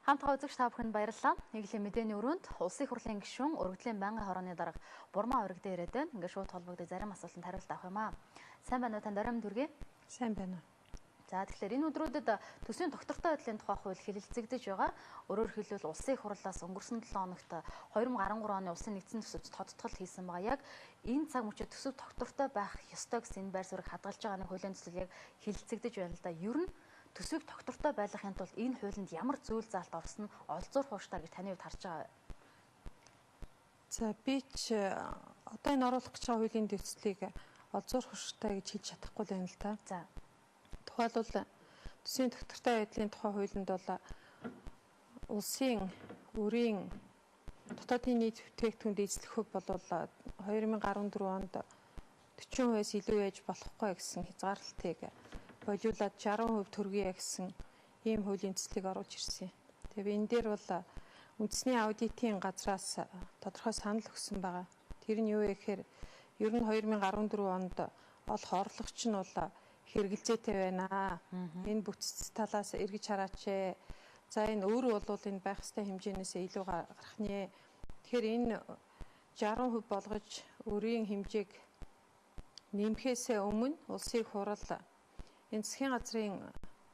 Хамт байгаа үзэгч та бүхэнд баярлалаа. Нийглийн мэдээний өрөөнд улсын их хурлын гишүүн өргөдлийн байнгын хорооны дарга Бурмаа урагдаа ирээд байна. Ингээд шууд холбогдож зарим асуултанд хариулт авах юм аа. Сайн байна уу танд оройн дүргээ? Сайн байна уу. За тэгэхээр энэ өдрүүдэд төсвийн тогтвортой байдлын тухай хууль хэлэлцэгдэж байгаа. Өөрөөр хэлбэл улсын их хурлаас өнгөрсөн 7 хоногт 2013 оны улсын нэгдсэн төсөвт тодтгол хийсэн байгаа. Яг энэ цаг мөчид төсөв тогтвортой байх ёстой гэсэн энэ байр суурийг хадгалж байгаа нэг хуулийн төсөл яг хэлэлцэгдэж байна л да. Ер нь төсвийг тогтвортой байлгахын тулд энэ хуулинд ямар зүйл заалт орсон нь олзуурах ууштай гэж таны хувьд харж байгаа вэ? За би ч одоо энэ оруулах гэж байгаа хуулийн төслийг олзуурах ууштай гэж хэлж чадахгүй л байна л да. За. Тухайлбал төсвийн тогтвортой байдлын тухай хуулинд бол улсын өрийн дотоодын нийт бүтээгдэхүүнд эзлэх хөв бол 2014 онд 40%-аас илүү байж болохгүй гэсэн хязгаарлалтыг болиулаад 60% төргийе гэсэн ийм хуулийн төслийг оруулж ирсэн. Тэгээ энэ дээр бол үндэсний аудитын газраас тодорхой санал өгсөн байгаа. Тэр нь юу вэ гэхээр ер нь 2014 онд олох орлогч нь бол хэрэгэлзээтэй байна. Энэ бүтц талаас эргэж хараач. За энэ өөр бол энэ байх ёстой хэмжээнээс илүү гарах нэ. Тэгэхээр энэ 60% болгож өрийн хэмжээг нэмэхээс өмнө улсын их хурл энэ засгийн газрын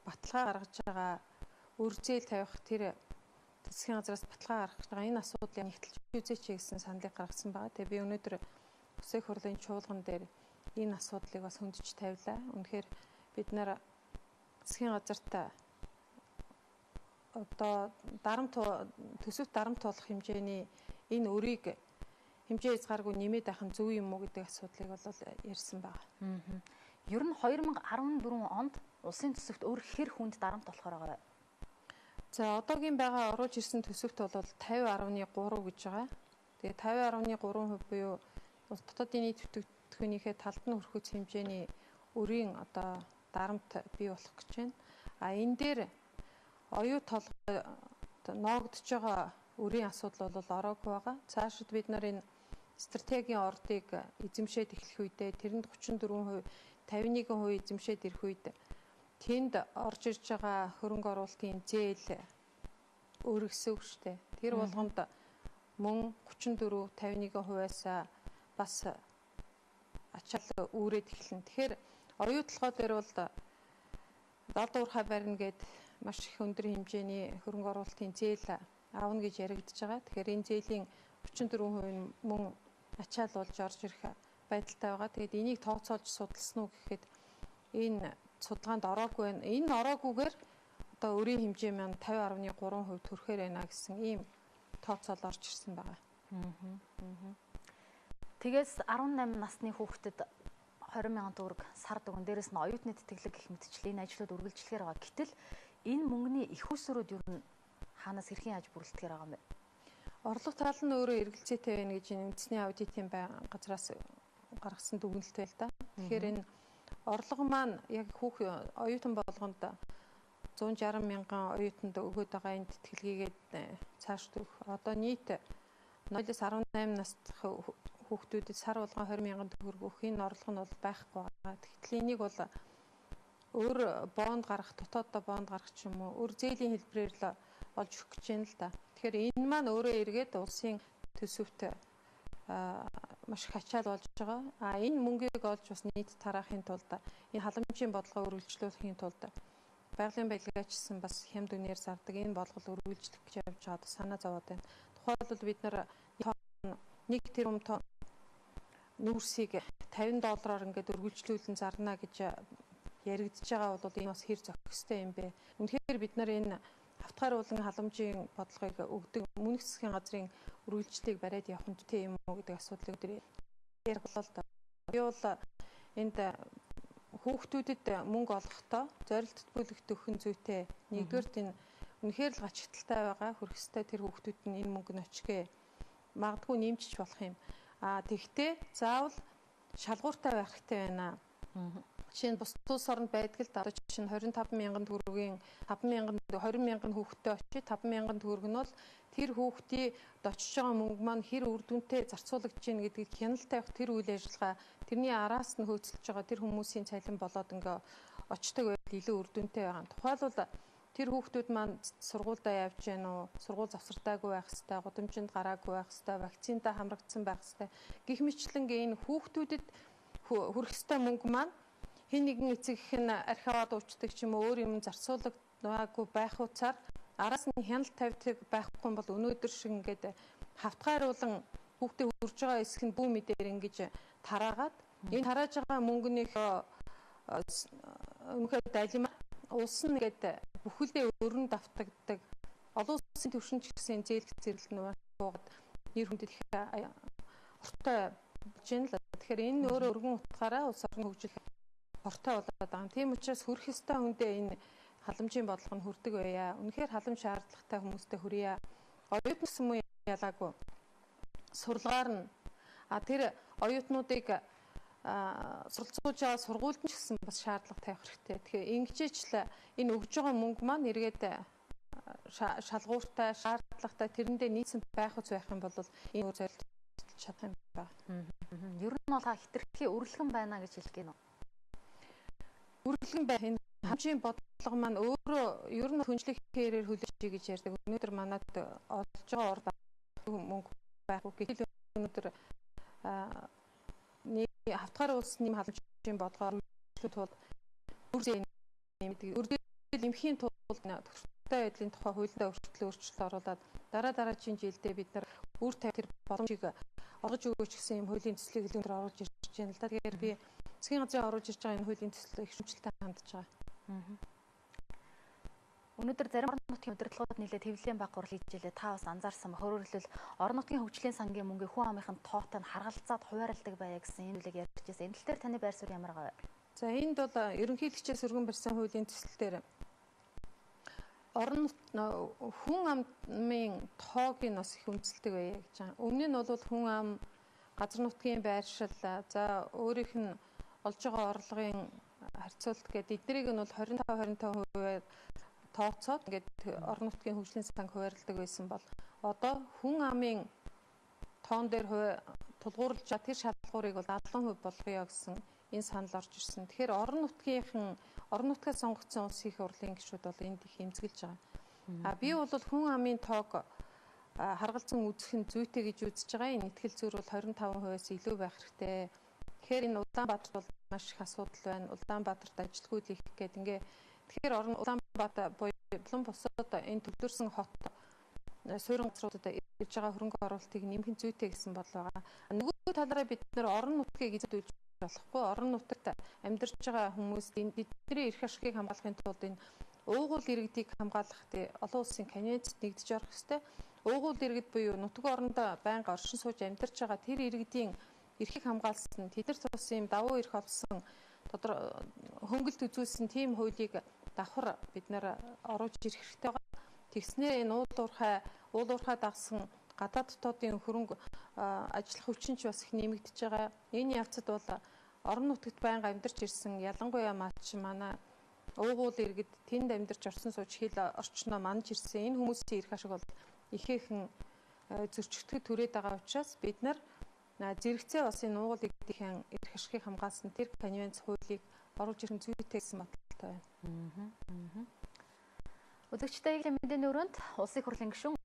баталгаа гаргаж байгаа үр зээл тавих тэр засгийн газраас баталгаа гаргаж байгаа энэ асуудлыг нэгтэлж үзээч гэсэн саналыг гаргасан байгаа. Тэгээ би өнөөдөр улсын их хурлын чуулган дээр энэ асуудлыг бас хөндөж тавилаа. Үнэхээр бид нар засгийн газарт одоо төсөвт дарамт туулах хэмжээний энэ өрийг хэмжээ хязгааргүй нэмээд байх нь зөв юм уу гэдэг асуудлыг бол ярьсан байгаа. Ер нь 2014 онд улсын төсөвт өөр хэр хүнд дарамт болохоор байгаа вэ? За одоогийн байгаа оруулж ирсэн төсөвт бол 50.3 гэж байгаа. Тэгээ 50.3% буюу дотоодын нийт бүтээгдэхүүнийхээ талд нь хүрэх хэмжээний өрийн одоо дарамт бий болох гэж байна. А энэ дээр оюу толгой ноогдож байгаа өрийн асуудал бол ороогүй байгаа. Цаашид бид нар энэ стратегийн ордыг эзэмшээд эхлэх үедээ тэрэнд 34%, 51% эзэмшээд ирэх үед тэнд орж ирж байгаа хөрөнгө оруулалтын зээл өөрөсөв штэ. Тэр болгонд мөн 34, 51%-аас бас ачаал үүрээд эхэлнэ. Тэгэхээр оюу толгой дээр бол дал уурхай барина гэд маш их өндөр хэмжээний хөрөнгө оруулалтын зээл аавна гэж яригдж байгаа. Тэгэхээр энэ зээлийн 34% нь мөн ачаал болж орж ирэх байдалтай байгаа. Тэгээд энийг тооцоолж судалсан уу гэхэд энэ судалгаанд ороогүй байна. Энэ ороогүйгээр одоо өрийн хэмжээ маань 50.3% төрөхөр байна гэсэн ийм тооцоол орж ирсэн байгаа. Тэгээс 18 насны хүүхдэд 20,000 төгрөг сард өгөн дээрэс нь оюутны тэтгэлэг гэх мэтчлэн энэ ажлууд үргэлжлэхээр байгаа. Гэтэл энэ мөнгөний их усрууд юу н хаанаас хэрхэн яаж бүрэлдэхэр байгаа юм бэ? Орлого тал нь өөрөө эргэлзээтэй байна гэж үндэсний аудитын газраас гаргасан дүгнэлттэй л да. Тэгэхээр энэ орлого маань яг оюутан болгонд 160 мянган оюутанд өгөөд байгаа энэ тэтгэлгийгээд цааш дүүх. Одоо нийт 0-18 настай хүүхдүүдэд сар болгон 20 мянган төгрөг өгөх энэ орлого нь бол байхгүй байгаа. Тэгтэл энийг бол өөр бонд гарах, дотооддоо бонд гарах ч юм уу, өөр зээлийн хэлбэрээр л олж өгөх гэж байна л да. Тэгэхээр энэ маань өөрөө эргээд улсын төсөвт маш их ачаал болж байгаа. А энэ мөнгийг олж бас нийт тараахын тулд энэ халамжийн бодлогоо үргэлжлүүлэхийн тулд байгалийн баялагчсан бас хямд үнээр зардаг энэ бодлого үргэлжлэх гэж явж байгаа санаа зовоод байна. Тухайлбал бид нар 1 тэрбум тонн нүүрсийг $50 ингээд үргэлжлүүлэн зарна гэж яригдж байгаа бол энэ бас хэр зохистой юм бэ? Үнэхээр бид нар энэ автгааруулан халамжийн бодлогыг өгдөг мөнх засгийн газрын үргэлжлэлийг бариад явах үнэтэй юм уу гэдэг асуудлыг өдөр ярих болол та. Би бол энд хүүхдүүдэд мөнгө олохдоо зорилттой бүлэгт өгөх зүйтэй нэгдүгээрт энэ үнэхээр л гачигталтай байгаа хөрөх ёстой тэр хүүхдүүд нь энэ мөнгө нь очгээ магадгүй нэмжиж болох юм. Тэгвэл заавал шалгууртай байх хэрэгтэй байна. Жишээ нь бус улс оронд байдаг л да. Одоо жишээ нь 25 мянган төгрөгийн 20 мянган хүүхэдтэй очиж 5 мянган төгрөг нь бол тэр хүүхдийн очиж байгаа мөнгө маань хэр үр дүнтэй зарцуулагдж гин гэдгийг хяналттай байх тэр үйл ажиллагаа тэрний араас нь хөөцөлж байгаа тэр хүмүүсийн цалин болоод ингээ очдог байдал илүү үр дүнтэй байгаа. Тухайлбал тэр хүүхдүүд маань сургуульдаа явж гэнэ үү? Сургууль завсартаагүй байх хэвээр, гудамжинд гараагүй байх хэвээр, вакцинтаа хамрагдсан байх хэвээр. Гэх мэтлэн энэ хүүхдүүдэд хүрэх ёстой мөнгө маань хэн нэгэн эцэг их нь архиваад уучдаг ч юм уу өөр юм зарцуулагдаагүй байх утсаар араас нь хяналт тавьдаг байхгүй бол өнөөдөр шиг ингээд хавтгайруулан хүүхдээ хүрж байгаа эсэх нь бүү мэдээр ингэж тараагаад энэ тарааж байгаа мөнгөнийх өмнөхөд дайлмаар улс нь ингээд бүхэлдээ өрн давтагддаг олон улсын түвшин ч гэсэн зээлх зэрэлт нь буугаад нэр хүндэд их ортой болж байна л. Тэгэхээр энэ өөрөө өргөн утгаараа улс орны хөгжил хортой болоод байгаа. Тийм учраас хүрэх ёстой хүндээ энэ халамжийн бодлого нь хүрдэг байя. Үнэхээр халамж шаардлагатай хүмүүстэй хүрье. Оюутан гэсэн муу ялаагүй сурлагаар нь тэр оюутнуудыг суралцуулж байгаа сургуульд нь ч гэсэн бас шаардлага тавих хэрэгтэй. Тэгэхээр ингэжээч л энэ өгж байгаа мөнгө маань эргээд шалгууртай, шаардлагатай тэрэндээ нийцэн байх үз байх юм бол энэ үр зорилт чадах юм байна. Ер нь бол хитрхи өргөлгөн байна гэж хэлэх гэнэ үү? Өргөлгөн байх энэ халамжийн бодлого маань өөрөө ер нь хүнчлэх хэрээр хүлээж гэж ярьдаг. Өнөөдөр манад олж байгаа урд мөнгө байхгүй гэтэл өнөөдөр хавтгаар улсны халамжийн бодлогоор тулд үрдэл эмхийн тулд төвчтэй байдлын тухай хуулиндаа өөрчлөлт оруулаад дараагийн жилдээ бид нар үр тавь тэр боломжийг олгож өгөөч гэсэн юм хуулийн төслийг өнөөдөр оруулж ирж байна л да. Тэгэхээр би засгийн газрын оруулж ирж байгаа энэ хуулийн төслийг их хэмжээлтэй хандж байгаа. Өнөөдөр зарим орон нутгийн удирдлагууд нэлээд хэвлэлийн баг гурал хийж илээ. Та бас анзаарсан ба хөрвөрлөл орон нутгийн хөгжлийн сангийн мөнгийг хүн амынхын тоотой нь харгалзаад хуваарилдаг байя гэсэн энэ үлийг ярьж байсан. Энэ тал дээр таны байр суурь ямар гав? За энд бол ерөнхийлөгчөөс өргөн барьсан хуулийн төсөл дээр орон хүн амын тоог нь бас их үнэлдэг байя гэж байгаа. Өмнө нь бол хүн ам, газар нутгийн байршил, за өөрийнх нь олж байгаа орлогын харьцуулт гэдэг эднэрийг нь бол 25% тооцоод ингээд орон нутгийн хөгжлийн санг хуваарлдаг байсан бол одоо хүн амын тоон дээр тулгуурлаж байгаа тэр шалгуурыг бол 70% болгоё гэсэн энэ санал орж ирсэн. Тэгэхээр орон нутгаас сонгогдсон улс их хурлын гишүүд бол энд их эмзэглэж байгаа. Би бол хүн амын тоог харгалзан үзэх нь зүйтэй гэж үзэж байгаа. Энэ ихтгэл зүйр бол 25%-аас илүү байх хэрэгтэй. Тэгэхээр энэ Улаанбаатарт бол маш их асуудал байна. Улаанбаатарт ажилтгууд их гэдэг ингээ. Тэгэхээр Улаанбаатар буюу бусад энэ төвлөрсөн хот суурин газруудад ирж байгаа хөрөнгө оруулалтыг нэмэх зүйтэй гэсэн бодлоо байгаа. Нөгөө талаараа бид нэр орон нутгийг эзэдүүлж болохгүй. Орон нутагт амьдарч байгаа хүмүүс бидний эрх ашигыг хамгаалахын тулд энэ уугуул иргэдийг хамгаалах олон улсын конвенцэд нэгдэж орох ёстой. Уугуул иргэд буюу нутаг орондоо байнга оршин сууж амьдарч байгаа тэр иргэдийн эрхийг хамгаалсан, тэднэрт бас ийм давуу эрх олсон хөнгөлт үзүүлсэн тийм хуулийг давхар бид нэр оруулж ирэх хэрэгтэй байгаа. Тэгснээр энэ уул уурхай дагсан гадаад дотоодын хөрөнгө ажиллах хүчин ч бас их нэмэгдэж байгаа. Энэ явцад бол орон нутагт байнга амьдарч ирсэн ялангуяа манай уугуул иргэд тэнд амьдарч орсон сууж хэл орчноо манж ирсэн энэ хүмүүсийн эрх ашиг бол ихээхэн зөрчигдөхөд түрээд байгаа учраас бид нар зэрэгцээ бас энэ уугуул иргэдийн эрх ашигыг хамгаалсан тэр конвенц хуулийг оруулж ирэх зүйтэй гэсэн баталтай байна. Үзэгчдээ мэндийн өрөөнд улсын хурлын гишүүн